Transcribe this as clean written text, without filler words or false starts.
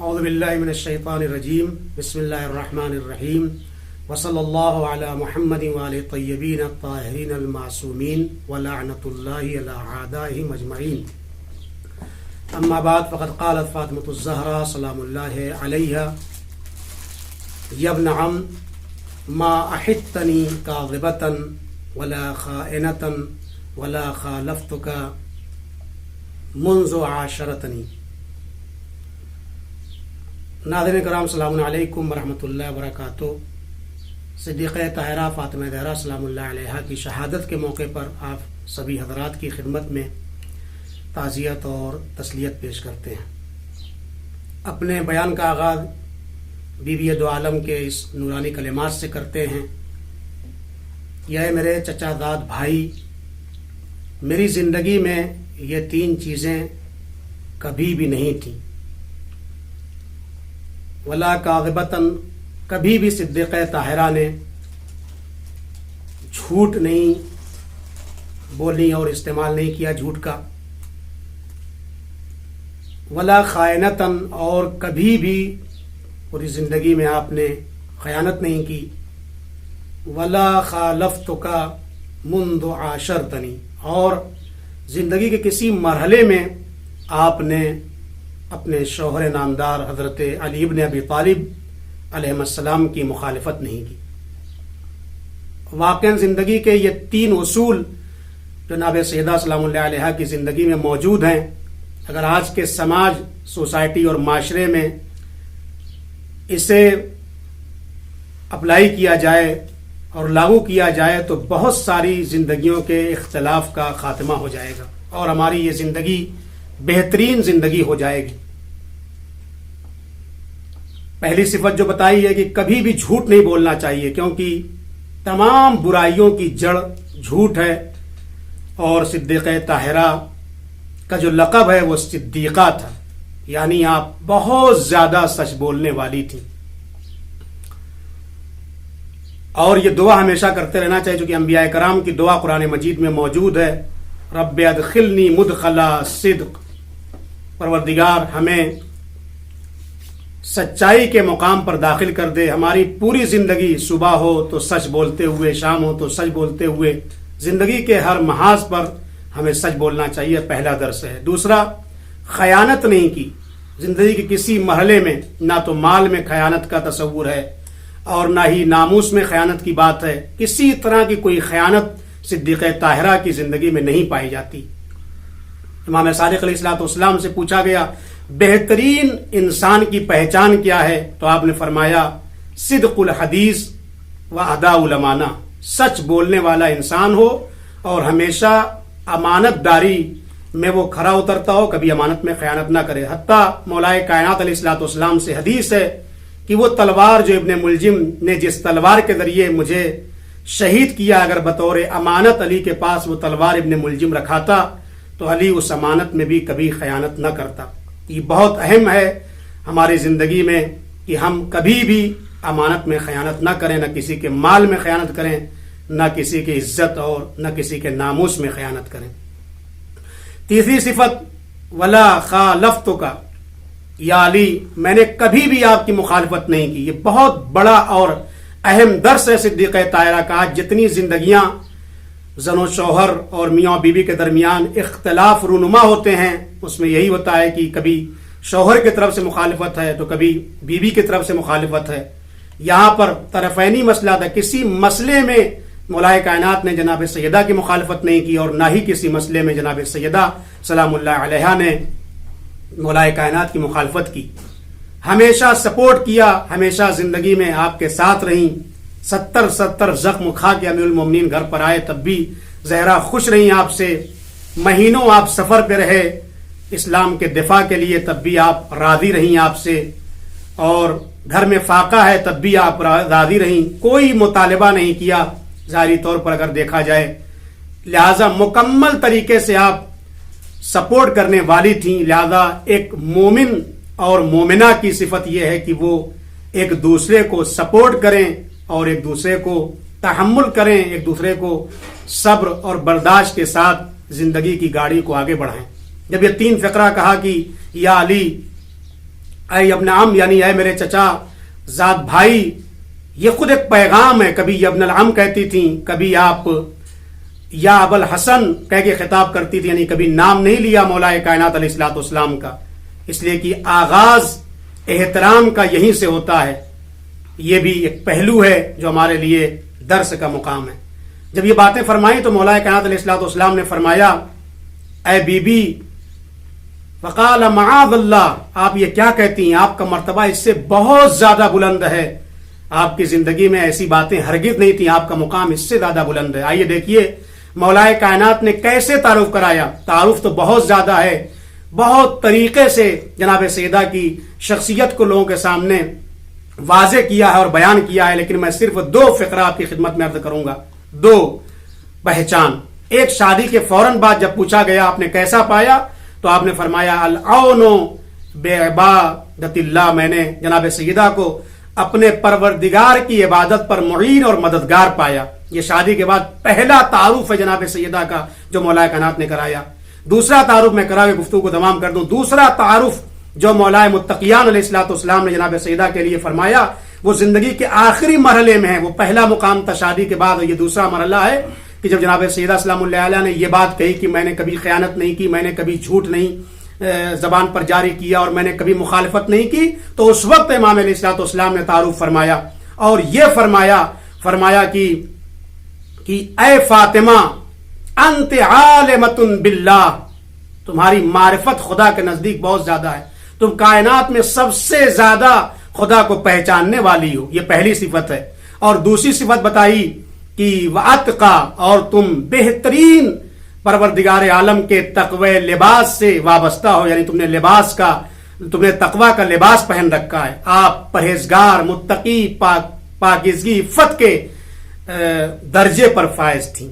اعوذ باللہ من الشیطان الرجیم بسم اللہ الرحمن الرحیم وصلی اللہ علی محمد وآل الطیبین الطاہرین المعصومین ولعنۃ اللہ علی اعدائہم اجمعین. اما بعد فقد قالت فاطمۃ الزہرا سلام اللہ علیہا یا ابن عم ما احدتنی کاذبۃ ولا خائنۃ ولا خالفتک منذ عاشرتنی. ناظرین کرام السلام علیکم ورحمۃ اللہ وبرکاتہ. صدیقہ طاہرہ فاطمہ زہرا سلام اللہ علیہا کی شہادت کے موقع پر آپ سبھی حضرات کی خدمت میں تعزیت اور تسلیت پیش کرتے ہیں. اپنے بیان کا آغاز بی بی دو عالم کے اس نورانی کلمات سے کرتے ہیں. یہ میرے چچا زاد بھائی، میری زندگی میں یہ تین چیزیں کبھی بھی نہیں تھیں. ولا کاذبتاً، کبھی بھی صدیقہ طاہرہ نے جھوٹ نہیں بولی اور استعمال نہیں کیا جھوٹ کا. ولا خائنتاً، اور کبھی بھی پوری زندگی میں آپ نے خیانت نہیں کی. ولا خالفتک منذ عاشرتنی، اور زندگی کے کسی مرحلے میں آپ نے اپنے شوہر نامدار حضرت علی ابن ابی طالب علیہ السلام کی مخالفت نہیں کی. واقعاً زندگی کے یہ تین اصول جناب سیدہ سلام اللہ علیہا کی زندگی میں موجود ہیں. اگر آج کے سماج، سوسائٹی اور معاشرے میں اسے اپلائی کیا جائے اور لاگو کیا جائے تو بہت ساری زندگیوں کے اختلاف کا خاتمہ ہو جائے گا اور ہماری یہ زندگی بہترین زندگی ہو جائے گی. پہلی صفت جو بتائی ہے کہ کبھی بھی جھوٹ نہیں بولنا چاہیے، کیونکہ تمام برائیوں کی جڑ جھوٹ ہے. اور صدیقہ طاہرہ کا جو لقب ہے وہ صدیقہ تھا، یعنی آپ بہت زیادہ سچ بولنے والی تھی. اور یہ دعا ہمیشہ کرتے رہنا چاہیے، چونکہ انبیاء کرام کی دعا قرآن مجید میں موجود ہے. رب ادخلنی مدخلا صدق، پروردگار ہمیں سچائی کے مقام پر داخل کر دے. ہماری پوری زندگی صبح ہو تو سچ بولتے ہوئے، شام ہو تو سچ بولتے ہوئے، زندگی کے ہر محاذ پر ہمیں سچ بولنا چاہیے. پہلا درس ہے. دوسرا، خیانت نہیں کی. زندگی کے کسی مرحلے میں نہ تو مال میں خیانت کا تصور ہے اور نہ ہی ناموس میں خیانت کی بات ہے. کسی طرح کی کوئی خیانت صدیقہ طاہرہ کی زندگی میں نہیں پائی جاتی. امام صادق علیہ الصلوۃ والسلام سے پوچھا گیا بہترین انسان کی پہچان کیا ہے، تو آپ نے فرمایا صدق الحدیث و اداء الامانہ، سچ بولنے والا انسان ہو اور ہمیشہ امانت داری میں وہ کھرا اترتا ہو، کبھی امانت میں خیانت نہ کرے. حتیٰ مولائے کائنات علیہ الصلوۃ والسلام سے حدیث ہے کہ وہ تلوار جو ابن ملجم نے جس تلوار کے ذریعے مجھے شہید کیا، اگر بطور امانت علی کے پاس وہ تلوار ابن ملجم رکھا تھا تو علی اس امانت میں بھی کبھی خیانت نہ کرتا. یہ بہت اہم ہے ہماری زندگی میں کہ ہم کبھی بھی امانت میں خیانت نہ کریں، نہ کسی کے مال میں خیانت کریں، نہ کسی کی عزت اور نہ کسی کے ناموس میں خیانت کریں. تیسری صفت، ولا خالفتک، یا علی میں نے کبھی بھی آپ کی مخالفت نہیں کی. یہ بہت بڑا اور اہم درس ہے صدیقہ طاہرہ کا. جتنی زندگیاں زن و شوہر اور میاں بیوی کے درمیان اختلاف رونما ہوتے ہیں، اس میں یہی ہوتا ہے کہ کبھی شوہر کی طرف سے مخالفت ہے تو کبھی بیوی کی طرف سے مخالفت ہے. یہاں پر طرفینی مسئلہ تھا. کسی مسئلے میں مولائے کائنات نے جناب سیدہ کی مخالفت نہیں کی اور نہ ہی کسی مسئلے میں جناب سیدہ سلام اللہ علیہا نے مولائے کائنات کی مخالفت کی. ہمیشہ سپورٹ کیا، ہمیشہ زندگی میں آپ کے ساتھ رہیں. 70 زخم کھا کے امیر المومنین گھر پر آئے تب بھی زہرا خوش رہیں آپ سے. مہینوں آپ سفر پہ رہے اسلام کے دفاع کے لیے، تب بھی آپ راضی رہیں آپ سے. اور گھر میں فاقہ ہے تب بھی آپ راضی رہیں. کوئی مطالبہ نہیں کیا ظاہری طور پر اگر دیکھا جائے. لہذا مکمل طریقے سے آپ سپورٹ کرنے والی تھیں. لہذا ایک مومن اور مومنہ کی صفت یہ ہے کہ وہ ایک دوسرے کو سپورٹ کریں اور ایک دوسرے کو تحمل کریں، ایک دوسرے کو صبر اور برداشت کے ساتھ زندگی کی گاڑی کو آگے بڑھائیں. جب یہ تین فقرہ کہا کہ یا علی اے ابن عم یعنی اے میرے چچا ذات بھائی، یہ خود ایک پیغام ہے. کبھی ابن العم کہتی تھیں، کبھی آپ یا ابو الحسن کہہ کے خطاب کرتی تھی، یعنی کبھی نام نہیں لیا مولا کائنات علیہ الصلوۃ والسلام کا، اس لیے کہ آغاز احترام کا یہیں سے ہوتا ہے. یہ بھی ایک پہلو ہے جو ہمارے لیے درس کا مقام ہے. جب یہ باتیں فرمائیں تو مولا کائنات علیہ الصلوۃ والسلام نے فرمایا اے بی بی، فقال معاذ اللہ، آپ یہ کیا کہتی ہیں؟ آپ کا مرتبہ اس سے بہت زیادہ بلند ہے. آپ کی زندگی میں ایسی باتیں ہرگز نہیں تھیں، آپ کا مقام اس سے زیادہ بلند ہے. آئیے دیکھیے مولا کائنات نے کیسے تعارف کرایا. تعارف تو بہت زیادہ ہے، بہت طریقے سے جناب سیدہ کی شخصیت کو لوگوں کے سامنے واضح کیا ہے اور بیان کیا ہے، لیکن میں صرف 2 فقرہ آپ کی خدمت میں عرض کروں گا. 2 پہچان. ایک، شادی کے فوراً بعد جب پوچھا گیا آپ نے کیسا پایا تو آپ نے فرمایا العون بعبادت اللہ، میں نے جناب سیدہ کو اپنے پروردگار کی عبادت پر معین اور مددگار پایا. یہ شادی کے بعد پہلا تعارف ہے جناب سیدہ کا جو مولا کائنات نے کرایا. دوسرا تعارف میں کرا کے گفتگو کو تمام کر دوں. دوسرا تعارف جو مولا متقیان علیہ الصلوۃ والسلام نے جناب سیدہ کے لیے فرمایا وہ زندگی کے آخری مرحلے میں ہے. وہ پہلا مقام تھا شادی کے بعد، یہ دوسرا مرحلہ ہے کہ جب جناب سیدہ سلام اللہ علیہ نے یہ بات کہی کہ میں نے کبھی خیانت نہیں کی، میں نے کبھی جھوٹ نہیں زبان پر جاری کیا اور میں نے کبھی مخالفت نہیں کی، تو اس وقت امام علیہ الصلوۃ والسلام نے تعارف فرمایا اور یہ فرمایا کہ اے فاطمہ انت عالمۃ باللہ، تمہاری معرفت خدا کے نزدیک بہت زیادہ ہے، تم کائنات میں سب سے زیادہ خدا کو پہچاننے والی ہو. یہ پہلی صفت ہے. اور دوسری صفت بتائی کہ واتقا، اور تم بہترین پروردگار عالم کے تقوی لباس سے وابستہ ہو، یعنی تم نے تقوی کا لباس پہن رکھا ہے. آپ پرہیزگار، متقی، پاکیزگی، عفت کے درجے پر فائز تھیں.